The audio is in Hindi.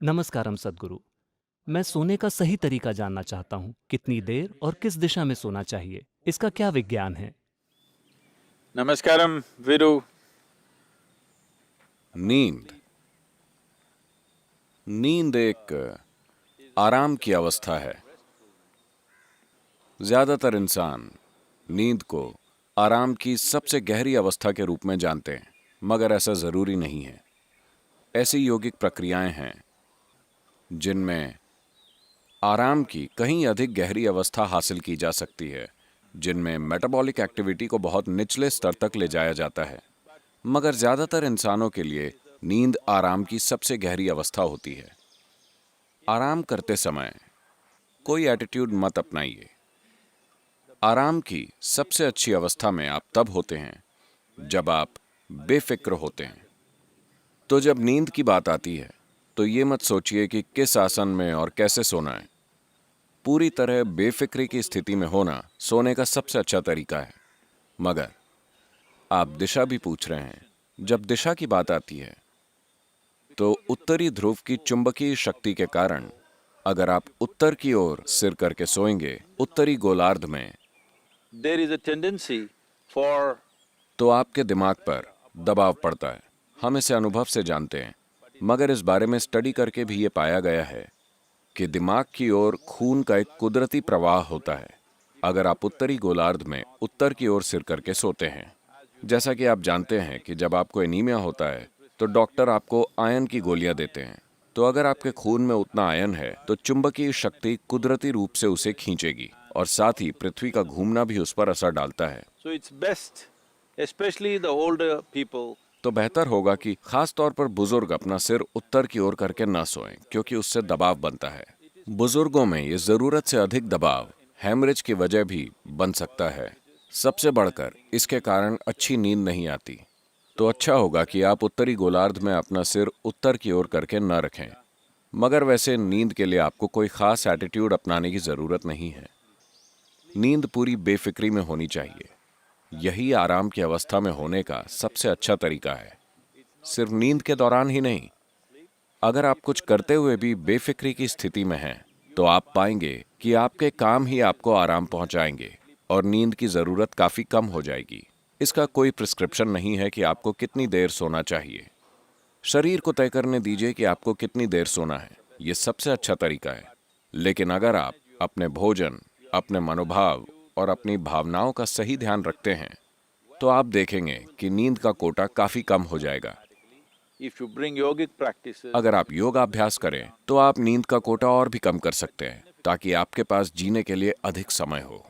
नमस्कारम सद्गुरु। मैं सोने का सही तरीका जानना चाहता हूँ। कितनी देर और किस दिशा में सोना चाहिए? इसका क्या विज्ञान है? नमस्कारम वीरू। नींद नींद एक आराम की अवस्था है। ज्यादातर इंसान नींद को आराम की सबसे गहरी अवस्था के रूप में जानते हैं, मगर ऐसा जरूरी नहीं है। ऐसी योगिक प्रक्रियाएं हैं जिनमें आराम की कहीं अधिक गहरी अवस्था हासिल की जा सकती है, जिनमें मेटाबॉलिक एक्टिविटी को बहुत निचले स्तर तक ले जाया जाता है। मगर ज्यादातर इंसानों के लिए नींद आराम की सबसे गहरी अवस्था होती है। आराम करते समय कोई एटीट्यूड मत अपनाइए। आराम की सबसे अच्छी अवस्था में आप तब होते हैं जब आप बेफिक्र होते हैं। तो जब नींद की बात आती है तो ये मत सोचिए कि किस आसन में और कैसे सोना है। पूरी तरह बेफिक्री की स्थिति में होना सोने का सबसे अच्छा तरीका है। मगर आप दिशा भी पूछ रहे हैं। जब दिशा की बात आती है तो उत्तरी ध्रुव की चुंबकीय शक्ति के कारण अगर आप उत्तर की ओर सिर करके सोएंगे, उत्तरी गोलार्ध में, There is a tendency for तो आपके दिमाग पर दबाव पड़ता है। हम इसे अनुभव से जानते हैं, मगर इस बारे में स्टडी करके भी ये पाया गया है कि दिमाग की ओर खून का एक कुदरती प्रवाह होता है अगर आप उत्तरी गोलार्ध में उत्तर की ओर सिर करके सोते हैं। जैसा कि आप जानते हैं कि जब आपको एनीमिया होता है तो डॉक्टर आपको आयरन की गोलियां देते हैं। तो अगर आपके खून में उतना आयरन है तो चुंबकीय शक्ति कुदरती रूप से उसे खींचेगी और साथ ही पृथ्वी का घूमना भी उस पर असर डालता है। so it's best, especially the older people, तो बेहतर होगा कि खास तौर पर बुजुर्ग अपना सिर उत्तर की ओर करके ना सोएं, क्योंकि उससे दबाव बनता है। बुजुर्गों में ये जरूरत से अधिक दबाव हेमरेज की वजह भी बन सकता है। सबसे बढ़कर इसके कारण अच्छी नींद नहीं आती। तो अच्छा होगा कि आप उत्तरी गोलार्ध में अपना सिर उत्तर की ओर करके न रखें। मगर वैसे नींद के लिए आपको कोई खास एटीट्यूड अपनाने की जरूरत नहीं है। नींद पूरी बेफिक्री में होनी चाहिए। यही आराम की अवस्था में होने का सबसे अच्छा तरीका है। सिर्फ नींद के दौरान ही नहीं, अगर आप कुछ करते हुए भी बेफिक्री की स्थिति में हैं, तो आप पाएंगे कि आपके काम ही आपको आराम पहुंचाएंगे और नींद की जरूरत काफी कम हो जाएगी। इसका कोई प्रिस्क्रिप्शन नहीं है कि आपको कितनी देर सोना चाहिए। शरीर को तय करने दीजिए कि आपको कितनी देर सोना है। यह सबसे अच्छा तरीका है। लेकिन अगर आप अपने भोजन, अपने मनोभाव और अपनी भावनाओं का सही ध्यान रखते हैं तो आप देखेंगे कि नींद का कोटा काफी कम हो जाएगा। if you bring yogic practices, अगर आप योगाभ्यास करें तो आप नींद का कोटा और भी कम कर सकते हैं ताकि आपके पास जीने के लिए अधिक समय हो।